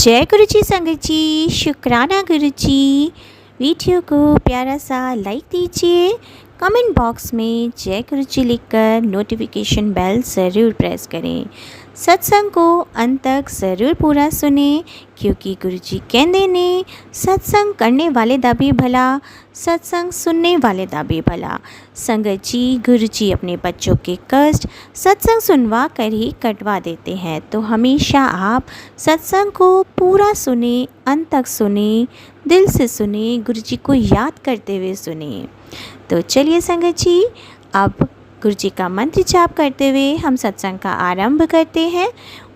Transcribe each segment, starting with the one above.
जय गुरु जी संगत जी, शुक्राना गुरु जी। वीडियो को प्यारा सा लाइक दीजिए, कमेंट बॉक्स में जय गुरु जी लिखकर नोटिफिकेशन बेल ज़रूर प्रेस करें। सत्संग को अंत तक ज़रूर पूरा सुने, क्योंकि गुरु जी कहते ने सत्संग करने वाले दा भी भला, सत्संग सुनने वाले दा भी भला। संगत जी, गुरु जी अपने बच्चों के कष्ट सत्संग सुनवा कर ही कटवा देते हैं, तो हमेशा आप सत्संग को पूरा सुने, अंत तक सुने, दिल से सुने, गुरु जी को याद करते हुए सुने। तो चलिए संगत जी, अब गुरु जी का मंत्र जाप करते हुए हम सत्संग का आरंभ करते हैं।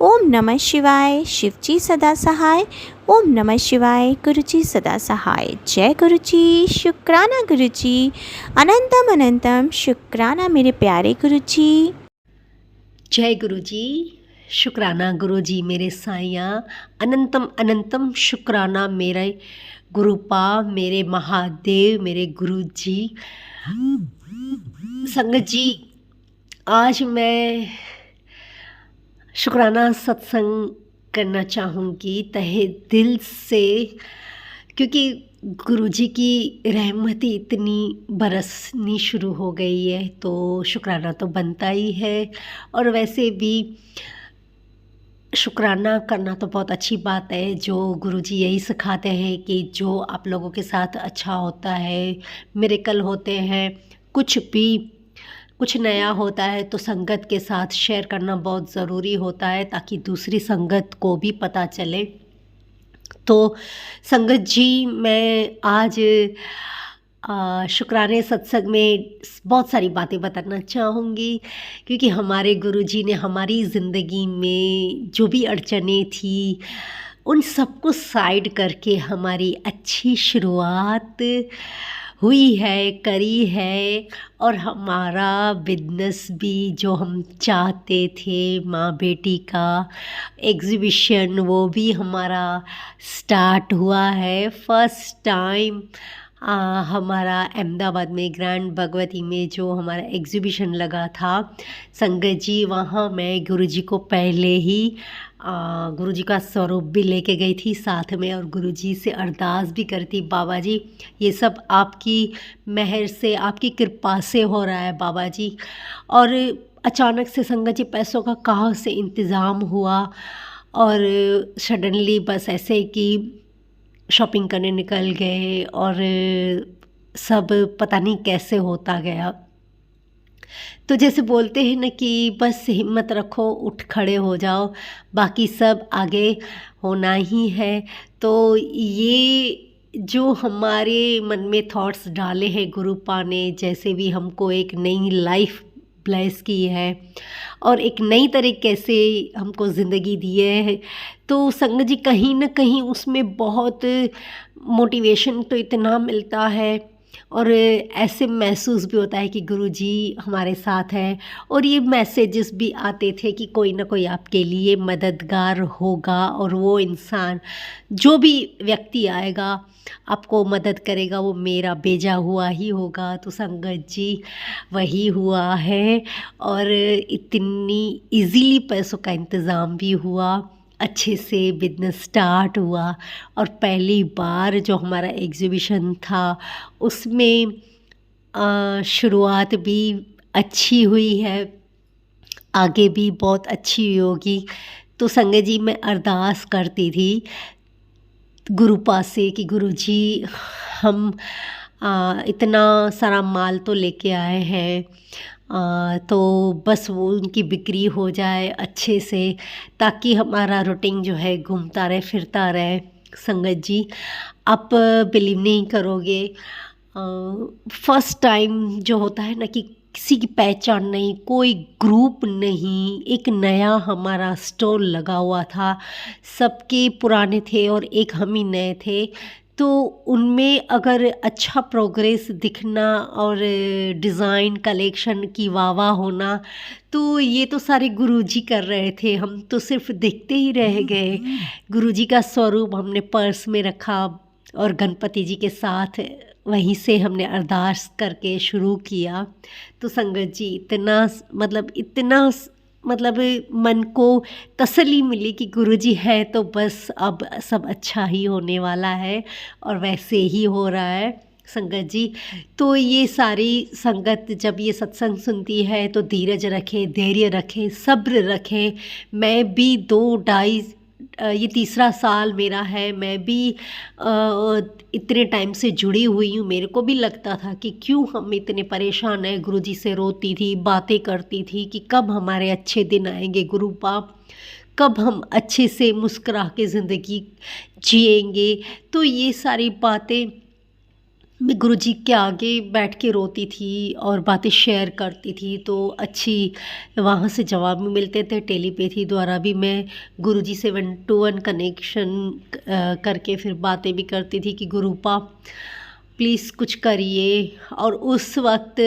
ओम नमः शिवाय, शिव जी सदा सहाय। ओम नमः शिवाय, गुरु जी सदा सहाय। जय गुरु जी, शुक्राना गुरु जी, अनंतम अनंतम शुक्राना मेरे प्यारे गुरु जी। जय गुरु जी, शुक्राना गुरु जी मेरे साईया, अनंतम अनंतम शुक्राना मेरे गुरुपा, मेरे महादेव, मेरे गुरु जी। संगत जी, आज मैं शुक्राना सत्संग करना चाहूँगी तहे दिल से, क्योंकि गुरु जी की रहमत ही इतनी बरसनी शुरू हो गई है, तो शुक्राना तो बनता ही है। और वैसे भी शुक्राना करना तो बहुत अच्छी बात है। जो गुरुजी यही सिखाते हैं कि जो आप लोगों के साथ अच्छा होता है, मिरेकल होते हैं, कुछ नया होता है, तो संगत के साथ शेयर करना बहुत ज़रूरी होता है, ताकि दूसरी संगत को भी पता चले। तो संगत जी, मैं आज शुक्राने सत्संग में बहुत सारी बातें बताना चाहूँगी, क्योंकि हमारे गुरुजी ने हमारी ज़िंदगी में जो भी अड़चनें थी, उन सबको साइड करके हमारी अच्छी शुरुआत हुई है, करी है। और हमारा बिजनेस भी जो हम चाहते थे, माँ बेटी का एग्ज़िबिशन, वो भी हमारा स्टार्ट हुआ है। फर्स्ट टाइम हमारा अहमदाबाद में ग्रैंड भगवती में जो हमारा एग्ज़िबिशन लगा था, संगत जी, वहाँ मैं गुरुजी को पहले ही गुरुजी का स्वरूप भी लेके गई थी साथ में, और गुरुजी से अरदास भी करती, बाबा जी ये सब आपकी मेहर से, आपकी कृपा से हो रहा है बाबा जी। और अचानक से संगत जी पैसों का कहाँ से इंतज़ाम हुआ, और सडनली बस ऐसे कि शॉपिंग करने निकल गए, और सब पता नहीं कैसे होता गया। तो जैसे बोलते हैं ना कि बस हिम्मत रखो, उठ खड़े हो जाओ, बाकी सब आगे होना ही है। तो ये जो हमारे मन में थॉट्स डाले हैं गुरुपा ने, जैसे भी हमको एक नई लाइफ ब्लेस की है और एक नई तरीके से हमको ज़िंदगी दी है, तो संगत जी कहीं ना कहीं उसमें बहुत मोटिवेशन तो इतना मिलता है, और ऐसे महसूस भी होता है कि गुरुजी हमारे साथ हैं। और ये मैसेजेस भी आते थे कि कोई ना कोई आपके लिए मददगार होगा, और वो इंसान, जो भी व्यक्ति आएगा आपको मदद करेगा, वो मेरा भेजा हुआ ही होगा। तो संगत जी, वही हुआ है, और इतनी इजीली पैसों का इंतज़ाम भी हुआ, अच्छे से बिजनेस स्टार्ट हुआ। और पहली बार जो हमारा एग्ज़िबिशन था, उसमें शुरुआत भी अच्छी हुई है, आगे भी बहुत अच्छी होगी। तो संगत जी, मैं अरदास करती थी गुरुपा से कि गुरुजी, हम इतना सारा माल तो लेके आए हैं, तो बस वो उनकी बिक्री हो जाए अच्छे से, ताकि हमारा रूटीन जो है घूमता रहे, फिरता रहे। संगत जी, आप बिलीव नहीं करोगे, फर्स्ट टाइम जो होता है ना कि किसी की पहचान नहीं, कोई ग्रुप नहीं, एक नया हमारा स्टॉल लगा हुआ था, सबके पुराने थे और एक हम ही नए थे। तो उनमें अगर अच्छा प्रोग्रेस दिखना और डिज़ाइन कलेक्शन की वाह होना, तो ये तो सारे गुरुजी कर रहे थे, हम तो सिर्फ देखते ही रह गए। गुरुजी का स्वरूप हमने पर्स में रखा, और गणपति जी के साथ वहीं से हमने अरदास करके शुरू किया। तो संगत जी, इतना मतलब इतना मतलब मन को तसल्ली मिली कि गुरुजी है तो बस अब सब अच्छा ही होने वाला है, और वैसे ही हो रहा है संगत जी। तो ये सारी संगत जब ये सत्संग सुनती है तो धीरज रखे, धैर्य रखे, सब्र रखे। मैं भी 2 ढाई ये तीसरा साल मेरा है, मैं भी इतने टाइम से जुड़ी हुई हूँ। मेरे को भी लगता था कि क्यों हम इतने परेशान हैं, गुरुजी से रोती थी, बातें करती थी कि कब हमारे अच्छे दिन आएंगे गुरु बाप, कब हम अच्छे से मुस्कुरा के ज़िंदगी जिएंगे। तो ये सारी बातें मैं गुरुजी के आगे बैठ के रोती थी और बातें शेयर करती थी, तो अच्छी वहाँ से जवाब भी मिलते थे। टेलीपैथी द्वारा भी मैं गुरुजी से 1-to-1 कनेक्शन करके फिर बातें भी करती थी कि गुरुपा प्लीज़ कुछ करिए। और उस वक्त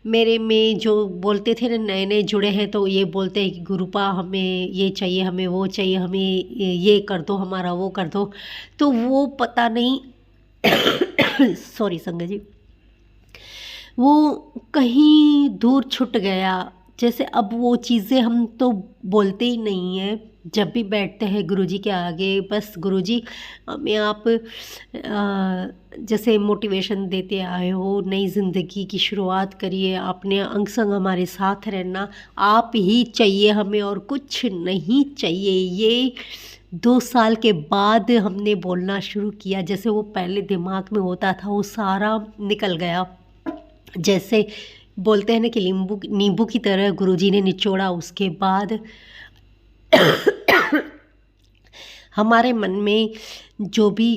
मेरे में जो बोलते थे ना, नए नए जुड़े हैं तो ये बोलते हैं कि गुरुपा हमें ये चाहिए, हमें वो चाहिए, हमें ये कर दो, हमारा वो कर दो। तो वो पता नहीं सॉरी संगत जी, वो कहीं दूर छूट गया। जैसे अब वो चीज़ें हम तो बोलते ही नहीं हैं। जब भी बैठते हैं गुरुजी के आगे, बस गुरुजी हमें आप जैसे मोटिवेशन देते आए हो, नई ज़िंदगी की शुरुआत करिए, आपने अंग संग हमारे साथ रहना, आप ही चाहिए हमें और कुछ नहीं चाहिए। ये 2 साल के बाद हमने बोलना शुरू किया। जैसे वो पहले दिमाग में होता था वो सारा निकल गया। जैसे बोलते हैं ना कि नींबू की तरह गुरुजी ने निचोड़ा, उसके बाद हमारे मन में जो भी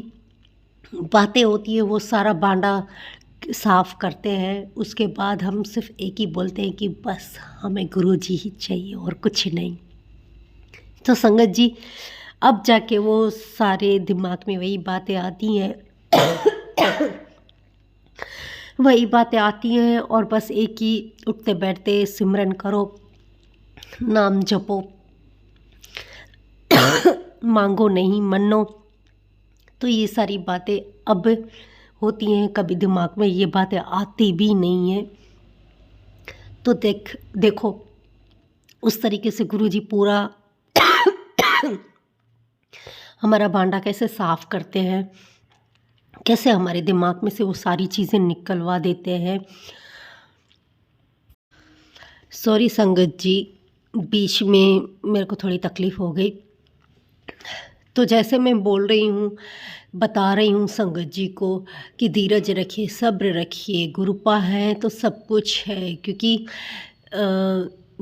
बातें होती है वो सारा बांडा साफ करते हैं। उसके बाद हम सिर्फ एक ही बोलते हैं कि बस हमें गुरुजी ही चाहिए और कुछ नहीं। तो संगत जी, अब जाके वो सारे दिमाग में वही बातें आती हैं वही बातें आती हैं, और बस एक ही उठते बैठते सिमरन करो, नाम जपो, मांगो नहीं मनो। तो ये सारी बातें अब होती हैं, कभी दिमाग में ये बातें आती भी नहीं हैं। तो देखो उस तरीके से गुरुजी पूरा हमारा भांडा कैसे साफ करते हैं, कैसे हमारे दिमाग में से वो सारी चीज़ें निकलवा देते हैं। सॉरी संगत जी, बीच में मेरे को थोड़ी तकलीफ़ हो गई। तो जैसे मैं बोल रही हूँ, बता रही हूँ संगत जी को कि धीरज रखिए, सब्र रखिए, गुरुपा है तो सब कुछ है। क्योंकि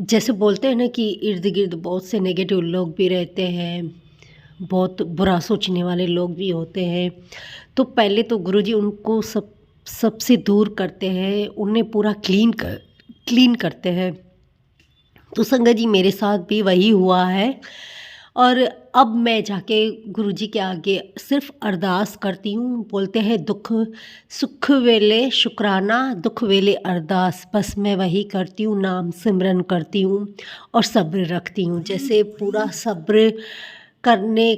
जैसे बोलते हैं ना कि इर्द गिर्द बहुत से नेगेटिव लोग भी रहते हैं, बहुत बुरा सोचने वाले लोग भी होते हैं। तो पहले तो गुरुजी उनको सबसे दूर करते हैं, उन्हें पूरा क्लीन करते हैं। तो संगत जी, मेरे साथ भी वही हुआ है। और अब मैं जाके गुरुजी के आगे सिर्फ अरदास करती हूँ। बोलते हैं दुख सुख वेले शुक्राना, दुख वेले अरदास। बस मैं वही करती हूँ, नाम सिमरन करती हूँ और सब्र रखती हूँ। जैसे पूरा सब्र करने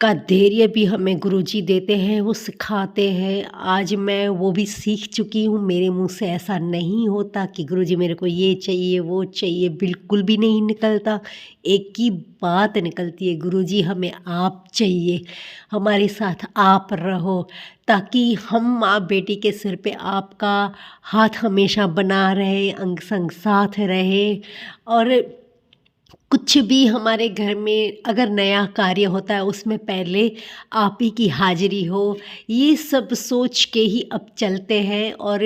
का धैर्य भी हमें गुरुजी देते हैं, वो सिखाते हैं। आज मैं वो भी सीख चुकी हूँ। मेरे मुंह से ऐसा नहीं होता कि गुरुजी मेरे को ये चाहिए वो चाहिए, बिल्कुल भी नहीं निकलता। एक ही बात निकलती है, गुरुजी हमें आप चाहिए, हमारे साथ आप रहो, ताकि हम माँ बेटी के सिर पे आपका हाथ हमेशा बना रहे, अंग संग साथ रहे। और कुछ भी हमारे घर में अगर नया कार्य होता है उसमें पहले आप ही की हाजिरी हो, ये सब सोच के ही अब चलते हैं, और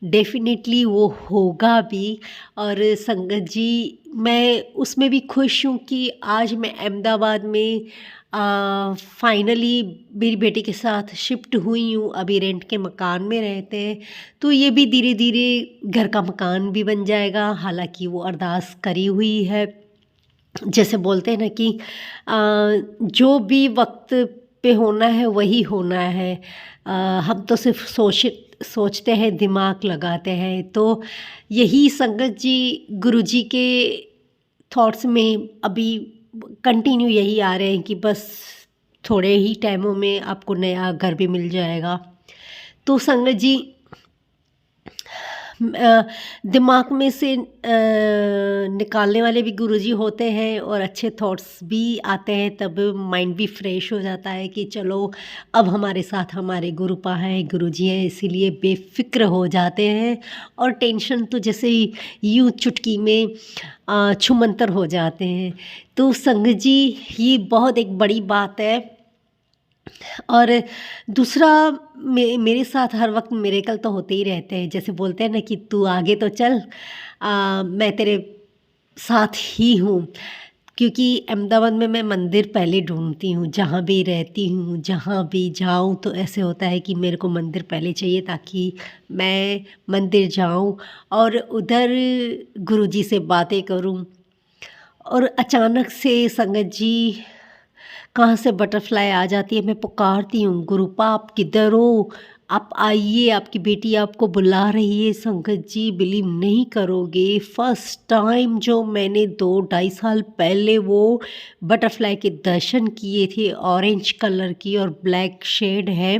डेफिनेटली वो होगा भी। और संगत जी, मैं उसमें भी खुश हूँ कि आज मैं अहमदाबाद में फाइनली मेरी बेटी के साथ शिफ्ट हुई हूँ। अभी रेंट के मकान में रहते हैं, तो ये भी धीरे धीरे घर का मकान भी बन जाएगा। हालांकि वो अरदास करी हुई है। जैसे बोलते हैं ना कि जो भी वक्त पे होना है वही होना है। हम तो सिर्फ सोचते हैं, दिमाग लगाते हैं। तो यही संगत जी, गुरुजी के थॉट्स में अभी कंटिन्यू यही आ रहे हैं कि बस थोड़े ही टाइमों में आपको नया घर भी मिल जाएगा। तो संगत जी, दिमाग में से निकालने वाले भी गुरुजी होते हैं और अच्छे थॉट्स भी आते हैं, तब माइंड भी फ्रेश हो जाता है कि चलो अब हमारे साथ हमारे गुरुपा हैं, गुरुजी हैं, इसीलिए बेफ़िक्र हो जाते हैं और टेंशन तो जैसे ही यूँ चुटकी में छूमंतर हो जाते हैं। तो संगत जी, ये बहुत एक बड़ी बात है। और दूसरा, मेरे साथ हर वक्त मिरेकल तो होते ही रहते हैं। जैसे बोलते हैं ना कि तू आगे तो चल, मैं तेरे साथ ही हूँ। क्योंकि अहमदाबाद में मैं मंदिर पहले ढूँढती हूँ, जहाँ भी रहती हूँ, जहाँ भी जाऊँ तो ऐसे होता है कि मेरे को मंदिर पहले चाहिए ताकि मैं मंदिर जाऊँ और उधर गुरुजी से बातें करूँ। और अचानक से संगत जी, कहाँ से बटरफ्लाई आ जाती है, मैं पुकारती हूँ, गुरुपा आप किधर हो? आप आइए, आपकी बेटी आपको बुला रही है। संगत जी, बिलीव नहीं करोगे, फर्स्ट टाइम जो मैंने 2 ढाई साल पहले वो बटरफ्लाई के दर्शन किए थे, ऑरेंज कलर की और ब्लैक शेड है।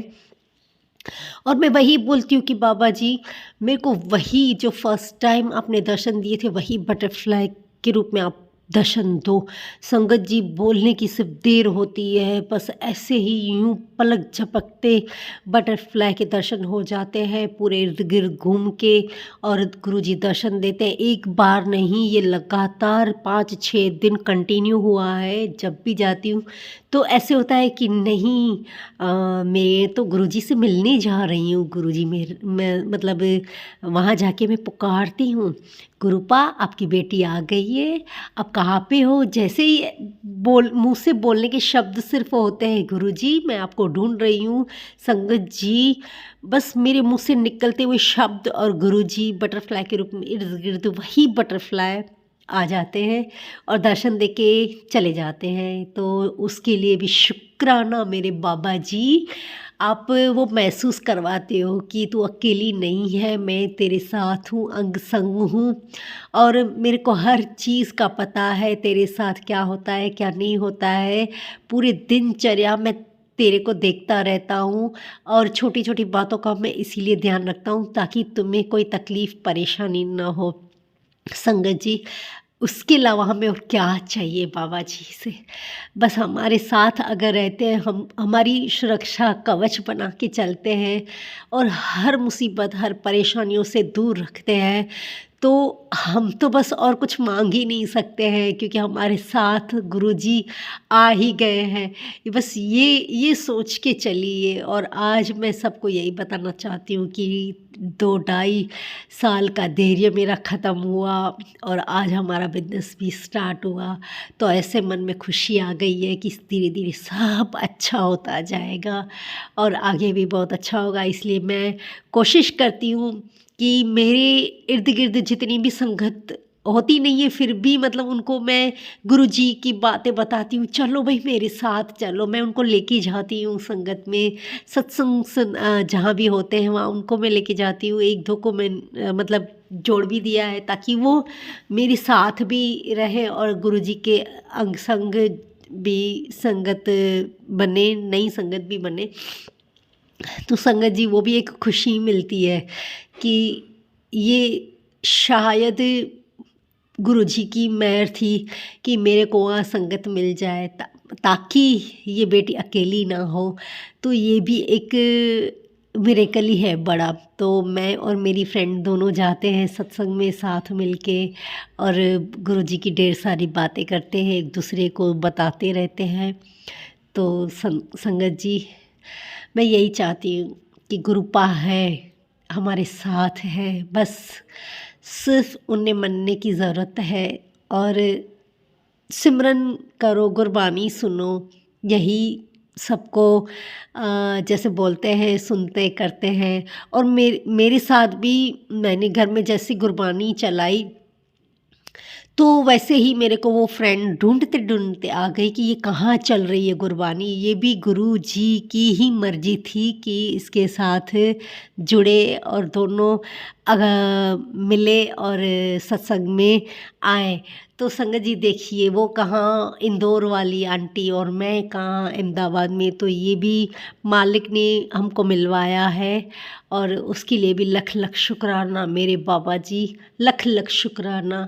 और मैं वही बोलती हूँ कि बाबा जी, मेरे को वही जो फर्स्ट टाइम आपने दर्शन दिए थे, वही बटरफ्लाई के रूप में आप दर्शन दो। संगत जी, बोलने की सिर्फ देर होती है, बस ऐसे ही यूं पलक झपकते बटरफ्लाई के दर्शन हो जाते हैं, पूरे इर्द गिर्द घूम के। और गुरुजी दर्शन देते हैं, एक बार नहीं, ये लगातार 5-6 दिन कंटिन्यू हुआ है। जब भी जाती हूँ तो ऐसे होता है कि नहीं, मैं तो गुरुजी से मिलने जा रही हूँ। गुरुजी, मैं मतलब वहाँ जाके मैं पुकारती हूँ, गुरुपा आपकी बेटी आ गई है, आप कहाँ पे हो? जैसे ही मुँह से बोलने के शब्द सिर्फ होते हैं, गुरुजी मैं आपको ढूंढ रही हूँ। संगत जी, बस मेरे मुँह से निकलते हुए शब्द और गुरुजी बटरफ्लाई के रूप में इर्द गिर्द वही बटरफ्लाई आ जाते हैं और दर्शन देके चले जाते हैं। तो उसके लिए भी शुक्राना मेरे बाबा जी, आप वो महसूस करवाते हो कि तू अकेली नहीं है, मैं तेरे साथ हूँ, अंग संग हूँ। और मेरे को हर चीज़ का पता है, तेरे साथ क्या होता है क्या नहीं होता है। पूरे दिनचर्या में तेरे को देखता रहता हूँ और छोटी छोटी बातों का मैं इसीलिए ध्यान रखता हूँ ताकि तुम्हें कोई तकलीफ़ परेशानी ना हो। संगत जी, उसके अलावा हमें और क्या चाहिए बाबा जी से? बस हमारे साथ अगर रहते हैं, हम हमारी सुरक्षा कवच बना के चलते हैं और हर मुसीबत, हर परेशानियों से दूर रखते हैं, तो हम तो बस और कुछ माँग ही नहीं सकते हैं, क्योंकि हमारे साथ गुरुजी आ ही गए हैं। बस ये सोच के चलिए। और आज मैं सबको यही बताना चाहती हूँ कि 2 ढाई साल का धैर्य मेरा ख़त्म हुआ और आज हमारा बिज़नेस भी स्टार्ट हुआ। तो ऐसे मन में खुशी आ गई है कि धीरे-धीरे सब अच्छा होता जाएगा और आगे भी बहुत अच्छा होगा। इसलिए मैं कोशिश करती हूँ कि मेरे इर्द-गिर्द जितनी भी संगत होती नहीं है, फिर भी मतलब उनको मैं गुरुजी की बातें बताती हूँ, चलो भई मेरे साथ चलो, मैं उनको लेके जाती हूँ संगत में। सत्संग जहाँ भी होते हैं वहाँ उनको मैं लेके जाती हूँ। 1-2 को मैं मतलब जोड़ भी दिया है ताकि वो मेरे साथ भी रहे और गुरुजी के अंग संग भी संगत बने, नई संगत भी बने। तो संगत जी, वो भी एक खुशी मिलती है कि ये शायद गुरुजी की मेहर थी कि मेरे को वहाँ संगत मिल जाए, ताकि ये बेटी अकेली ना हो। तो ये भी एक मिरेकल ही है बड़ा। तो मैं और मेरी फ्रेंड दोनों जाते हैं सत्संग में साथ मिलके और गुरुजी की ढेर सारी बातें करते हैं, एक दूसरे को बताते रहते हैं। तो संगत जी, मैं यही चाहती हूँ कि गुरुपा है, हमारे साथ है, बस सिर्फ उन्हें मनने की ज़रूरत है। और सिमरन करो, गुरबानी सुनो, यही सबको जैसे बोलते हैं सुनते करते हैं। और मेरे साथ भी मैंने घर में जैसे गुरबानी चलाई तो वैसे ही मेरे को वो फ्रेंड ढूँढते-ढूँढते आ गई कि ये कहाँ चल रही है गुरबानी। ये भी गुरु जी की ही मर्ज़ी थी कि इसके साथ जुड़े और दोनों मिले और सत्संग में आएँ। तो संगत जी देखिए वो कहाँ इंदौर वाली आंटी और मैं कहाँ अहमदाबाद में, तो ये भी मालिक ने हमको मिलवाया है और उसके लिए भी लख-लख शुक्राना मेरे बाबा जी, लख-लख शुक्राना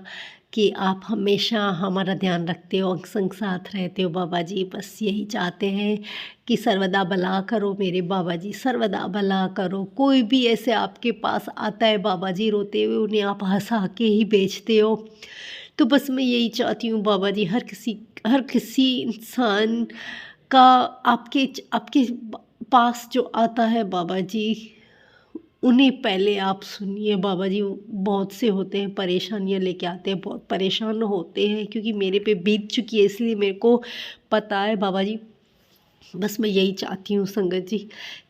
कि आप हमेशा हमारा ध्यान रखते हो, अंग संग साथ रहते हो बाबा जी। बस यही चाहते हैं कि सर्वदा भला करो मेरे बाबा जी, सर्वदा भला करो। कोई भी ऐसे आपके पास आता है बाबा जी रोते हुए, उन्हें आप हँसा के ही भेजते हो। तो बस मैं यही चाहती हूँ बाबा जी, हर किसी इंसान का आपके आपके पास जो आता है बाबा जी, उन्हें पहले आप सुनिए बाबा जी। बहुत से होते हैं परेशानियाँ लेके आते हैं, बहुत परेशान होते हैं क्योंकि मेरे पे बीत चुकी है, इसलिए मेरे को पता है बाबा जी। बस मैं यही चाहती हूँ संगत जी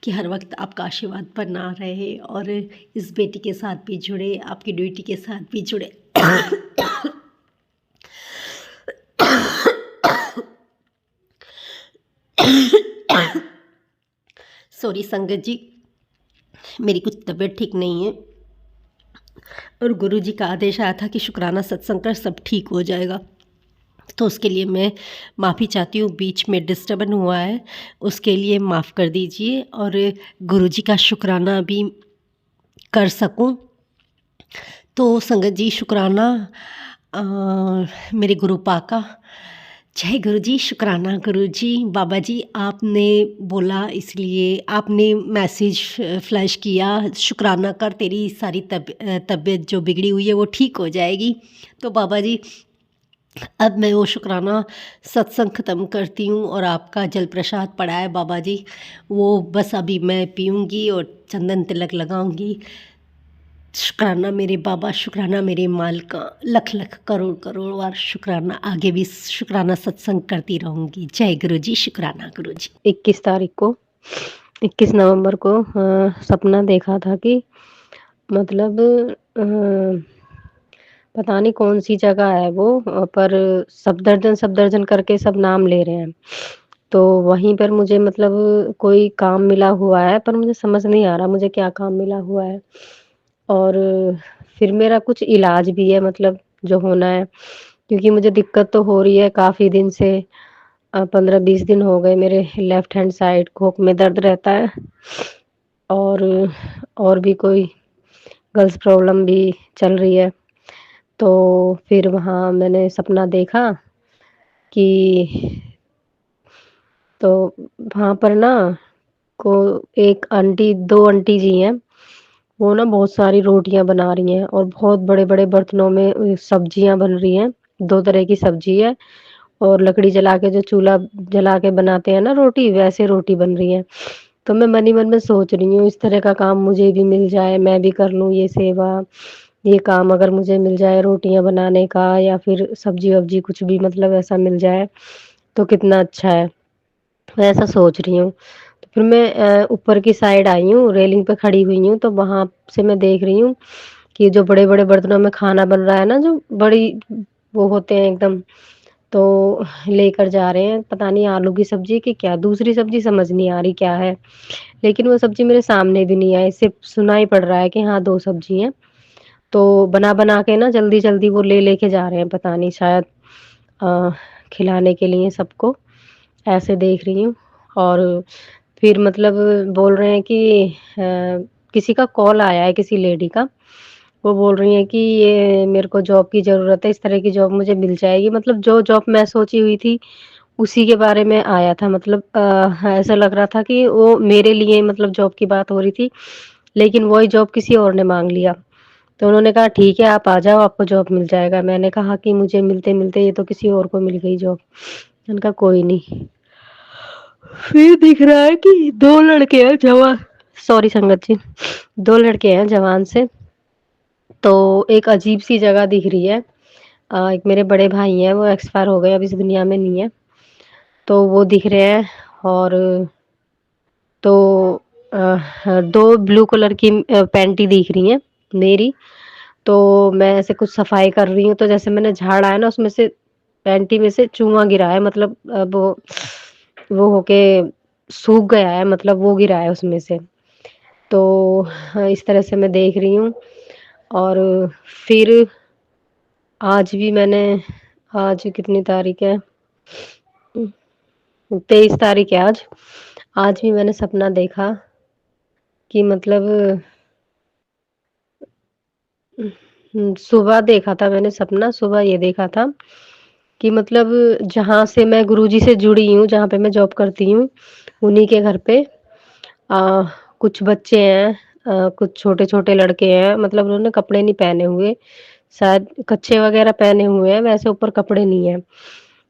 कि हर वक्त आपका आशीर्वाद बना रहे और इस बेटी के साथ भी जुड़े, आपकी ड्यूटी के साथ भी जुड़े। सॉरी संगत जी, मेरी कुछ तबीयत ठीक नहीं है और गुरु जी का आदेश आया था कि शुक्राना सत्संग कर सब ठीक हो जाएगा। तो उसके लिए मैं माफ़ी चाहती हूँ, बीच में डिस्टर्बन हुआ है, उसके लिए माफ़ कर दीजिए और गुरु जी का शुक्राना भी कर सकूँ। तो संगत जी शुक्राना अ, मेरे गुरु पाका। जय गुरु जी, शुक्राना गुरु जी। बाबा जी आपने बोला इसलिए आपने मैसेज फ्लैश किया, शुक्राना कर तेरी सारी तबीयत जो बिगड़ी हुई है वो ठीक हो जाएगी। तो बाबा जी अब मैं वो शुक्राना सत्संग ख़त्म करती हूँ और आपका जल प्रसाद पड़ा है बाबा जी, वो बस अभी मैं पीऊँगी और चंदन तिलक लगाऊँगी। शुक्राना मेरे बाबा, शुक्राना मेरे मालिका, लख लख करोड़ करोड़ बार शुक्राना। आगे भी शुक्राना सत्संग करती रहूँगी। जय गुरु जी, शुक्राना गुरु जी। 21 तारीख को 21 नवंबर को सपना देखा था कि मतलब पता नहीं कौन सी जगह है वो, पर सफदरजन करके सब नाम ले रहे हैं। तो वहीं पर मुझे मतलब कोई काम मिला हुआ है, पर मुझे समझ नहीं आ रहा मुझे क्या काम मिला हुआ है। और फिर मेरा कुछ इलाज भी है मतलब जो होना है, क्योंकि मुझे दिक्कत तो हो रही है काफ़ी दिन से। 15-20 दिन हो गए मेरे लेफ्ट हैंड साइड कोक में दर्द रहता है और भी कोई गर्ल्स प्रॉब्लम भी चल रही है। तो फिर वहाँ मैंने सपना देखा कि तो वहाँ पर ना को एक आंटी 2 आंटी जी हैं, वो ना बहुत सारी रोटियाँ बना रही हैं और बहुत बड़े-बड़े बर्तनों में सब्जियाँ बन रही हैं। 2 तरह की सब्जी है और लकड़ी जला के जो चूल्हा जला के बनाते हैं ना रोटी, वैसे रोटी बन रही है। तो मैं मन ही मन में सोच रही हूँ इस तरह का काम मुझे भी मिल जाए, मैं भी कर लूँ ये सेवा, ये काम अगर मुझे मिल जाए रोटियाँ बनाने का या फिर सब्जी-वब्जी कुछ भी मतलब ऐसा मिल जाए, तो कितना अच्छा है। मैं ऐसा सोच रही हूँ। तो फिर मैं ऊपर की साइड आई हूँ, रेलिंग पे खड़ी हुई हूँ, तो वहाँ से मैं देख रही हूँ कि जो बड़े-बड़े बर्तनों में खाना बन रहा है ना, जो बड़ी वो होते हैं एकदम, तो लेकर जा रहे हैं। पता नहीं आलू की सब्ज़ी कि क्या, दूसरी सब्ज़ी समझ नहीं आ रही क्या है। लेकिन वो सब्ज़ी मेरे सामने भी नहीं आई, सिर्फ़ सुनाई पड़ रहा है कि हाँ, 2 सब्ज़ी हैं। तो बना-बना के ना जल्दी-जल्दी वो लेके जा रहे हैं, पता नहीं शायद अ, खिलाने के लिए सबको, ऐसे देख रही हूँ। और फिर मतलब बोल रहे हैं कि किसी का कॉल आया है किसी लेडी का, वो बोल रही हैं कि ये मेरे को जॉब की ज़रूरत है, इस तरह की जॉब मुझे मिल जाएगी। मतलब जो जॉब मैं सोची हुई थी, उसी के बारे में आया था। मतलब ऐसा लग रहा था कि वो मेरे लिए मतलब जॉब की बात हो रही थी, लेकिन वही जॉब किसी और ने माँग लिया। तो उन्होंने कहा ठीक है आप आ जाओ, आपको जॉब मिल जाएगा। मैंने कहा कि मुझे मिलते-मिलते ये तो किसी और को मिल गई जॉब। मैंने कहा कोई नहीं। फिर दिख रहा है कि 2 लड़के हैं जवान, सॉरी संगत जी, 2 लड़के हैं जवान से। तो एक अजीब-सी जगह दिख रही है। एक मेरे बड़े भाई हैं, वो एक्सपायर हो गए, अब इस दुनिया में नहीं है। तो वो दिख रहे हैं और तो 2 ब्लू कलर की पैंटी दिख रही हैं मेरी। तो मैं ऐसे कुछ सफाई कर रही हूँ, तो जैसे मैंने झाड़ा है ना, उसमें से पैंटी में से चूहा गिरा है, मतलब अब वो होके सूख गया है, मतलब वो गिरा है उसमें से। तो इस तरह से मैं देख रही हूँ। और फिर आज भी मैंने आज कितनी तारीख है? 23 तारीख है आज। आज भी मैंने सपना देखा कि मतलब सुबह देखा था मैंने सपना, सुबह ये देखा था कि मतलब जहाँ से मैं गुरुजी से जुड़ी हूँ, जहाँ पे मैं जॉब करती हूँ, उन्हीं के घर पे अ, कुछ बच्चे हैं, कुछ छोटे-छोटे लड़के हैं, मतलब उन्होंने कपड़े नहीं पहने हुए, शायद कच्छे वगैरह पहने हुए हैं, वैसे ऊपर कपड़े नहीं हैं।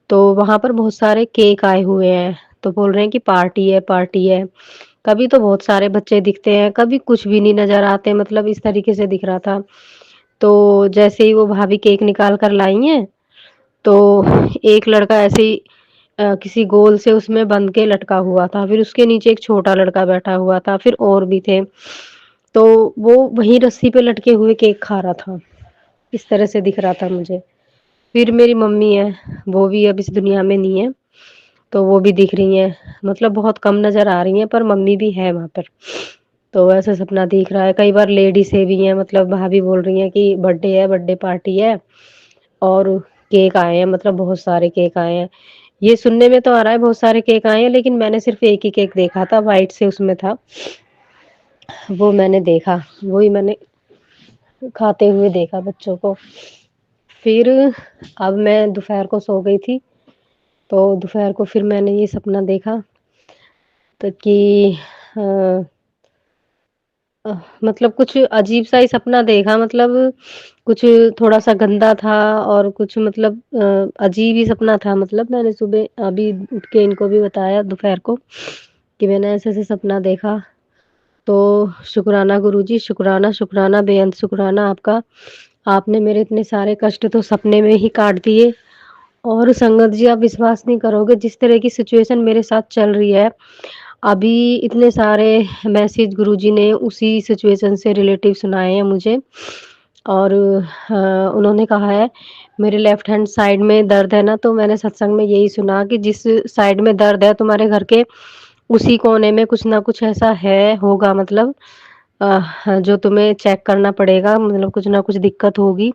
तो वहाँ पर बहुत सारे केक आए हुए हैं, तो बोल रहे हैं कि पार्टी है, पार्टी है। कभी तो बहुत सारे बच्चे दिखते हैं, कभी कुछ भी नहीं नज़र आते, मतलब इस तरीके से दिख रहा था। तो जैसे ही वो भाभी केक निकाल कर लाई हैं, तो एक लड़का ऐसे ही किसी गोल से उसमें बंध के लटका हुआ था, फिर उसके नीचे एक छोटा लड़का बैठा हुआ था, फिर और भी थे। तो वो वहीं रस्सी पे लटके हुए केक खा रहा था, इस तरह से दिख रहा था मुझे। फिर मेरी मम्मी है, वो भी अब इस दुनिया में नहीं है, तो वो भी दिख रही हैं, मतलब बहुत कम नज़र आ रही हैं, पर मम्मी भी है वहाँ पर। तो ऐसा सपना दिख रहा है, कई बार लेडीज़ें भी हैं, मतलब भाभी बोल रही हैं कि बर्थडे है, बर्थडे पार्टी है और केक आए हैं, मतलब बहुत सारे केक आए हैं। ये सुनने में तो आ रहा है बहुत सारे केक आए हैं, लेकिन मैंने सिर्फ़ एक ही केक देखा था, व्हाइट से उसमें था, वो मैंने देखा, वही मैंने खाते हुए देखा बच्चों को। फिर अब मैं दोपहर को सो गई थी, तो दोपहर को फिर मैंने ये सपना देखा तो कि अ मतलब कुछ अजीब-सा ही सपना देखा, मतलब कुछ थोड़ा-सा गंदा था और कुछ मतलब अजीब ही सपना था, मतलब मैंने सुबह अभी उठ के इनको भी बताया दोपहर को कि मैंने ऐसे-ऐसे सपना देखा। तो शुक्राना गुरुजी, शुक्राना, शुक्राना, बेअंत शुक्राना आपका। आपने मेरे इतने सारे कष्ट तो सपने में ही काट दिए। और संगत जी, आप विश्वास नहीं करोगे, जिस तरह की सिचुएशन मेरे साथ चल रही है, अभी इतने सारे मैसेज गुरुजी ने उसी सिचुएशन से रिलेटिव सुनाए हैं मुझे। और उन्होंने कहा है, मेरे लेफ्ट हैंड साइड में दर्द है ना, तो मैंने सत्संग में यही सुना कि जिस साइड में दर्द है तुम्हारे घर के, उसी कोने में कुछ ना कुछ ऐसा है, होगा, मतलब जो तुम्हें चेक करना पड़ेगा, मतलब कुछ ना कुछ दिक्कत होगी,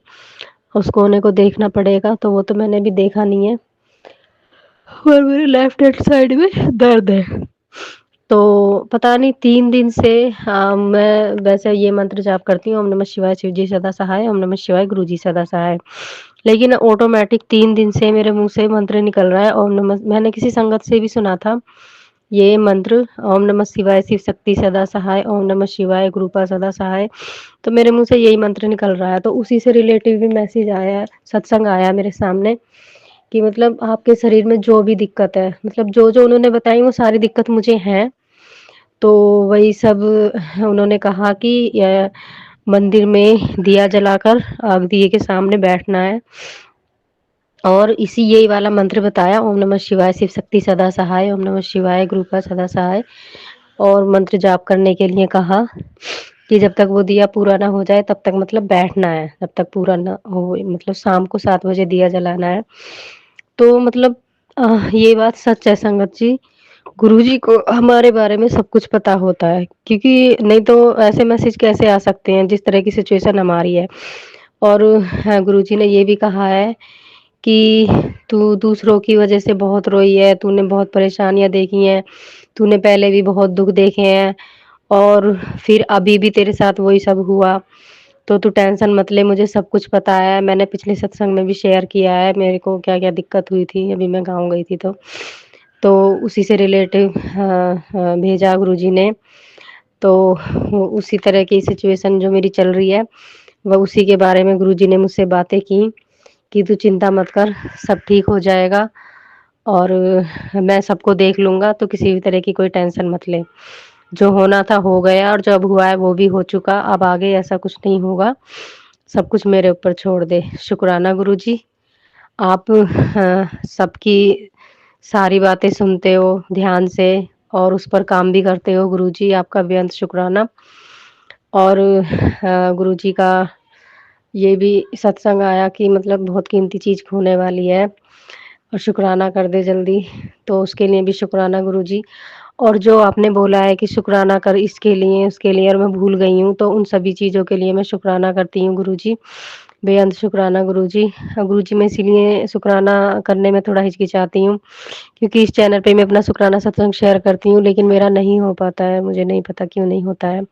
उस कोने को देखना पड़ेगा। तो वो तो मैंने अभी देखा नहीं है, और मेरे लेफ्ट हैंड साइड में दर्द है। तो पता नहीं 3 दिन से मैं वैसे ये मंत्र जाप करती हूँ, ओम नमः शिवाय, शिव जी सदा सहाय, ओम नमः शिवाय, गुरु जी सदा सहाय। लेकिन ऑटोमैटिक 3 दिन से मेरे मुँह से मंत्र निकल रहा है, ओम नमः, मैंने किसी संगत से भी सुना था ये मंत्र, ओम नमः शिवाय, शिव शक्ति सदा सहाय, ओम नमः शिवाय, गुरुपा सदा सहाय। तो मेरे मुँह से यही मंत्र निकल रहा है, तो उसी से रिलेटिव भी मैसेज आया है, सत्संग आया मेरे सामने कि मतलब आपके शरीर में जो भी दिक्कत है, मतलब जो-जो उन्होंने बताई वो सारी दिक्कत मुझे हैं। तो वही सब उन्होंने कहा कि मंदिर में दिया जलाकर दिए के सामने बैठना है, और इसी यही वाला मंत्र बताया, ओम नमः शिवाय, शिव शक्ति सदा सहाय, ओम नमः शिवाय, गुरुपा सदा सहाय, और मंत्र जाप करने के लिए कहा कि जब तक वो दिया पूरा ना हो जाए तब तक मतलब बैठना है, जब तक पूरा ना हो, मतलब शाम को 7 बजे दिया जलाना है। तो मतलब ये बात सच है संगत जी, गुरुजी को हमारे बारे में सब कुछ पता होता है, क्योंकि नहीं तो ऐसे मैसेज कैसे आ सकते हैं जिस तरह की सिचुएशन हमारी है। और गुरुजी ने ये भी कहा है कि तू दूसरों की वजह से बहुत रोई है, तूने बहुत परेशानियाँ देखी हैं, तूने पहले भी बहुत दुःख देखे हैं और फिर अभी भी तेरे साथ वही सब हुआ। तो तू टेंशन मत ले, मुझे सब कुछ पता है, मैंने पिछले सत्संग में भी शेयर किया है, मेरे को क्या-क्या दिक्कत हुई थी, अभी मैं गाँव गई थी तो। तो उसी से रिलेटिव भेजा गुरुजी ने, तो उसी तरह की सिचुएशन जो मेरी चल रही है, वह उसी के बारे में गुरुजी ने मुझसे बातें की कि तू चिंता मत कर, सब ठीक हो जाएगा और मैं सबको देख लूँगा, तो किसी भी तरह की कोई टेंशन मत ले। जो होना था हो गया और जो अब हुआ है वो भी हो चुका, अब आगे ऐसा कुछ नहीं होगा, सब कुछ मेरे ऊपर छोड़ दे। शुक्राना गुरुजी, आप सबकी सारी बातें सुनते हो ध्यान से और उस पर काम भी करते हो गुरुजी, आपका बेअंत शुक्राना। और गुरुजी का ये भी सत्संग आया कि मतलब बहुत कीमती चीज़ खोने वाली है और शुक्राना कर दे जल्दी, तो उसके लिए भी शुक्राना गुरुजी। और जो आपने बोला है कि शुक्राना कर इसके लिए, उसके लिए और मैं भूल गई हूँ, तो उन सभी चीज़ों के लिए मैं शुक्राना करती हूँ गुरुजी, बेअंत शुक्राना गुरुजी। गुरुजी मैं इसीलिए शुक्राना करने में थोड़ा हिचकिचाती हूँ, क्योंकि इस चैनल पे मैं अपना शुक्राना सत्संग शेयर करती हूँ, लेकिन मेरा नहीं हो पाता है, मुझे नहीं पता क्यों नहीं होता है।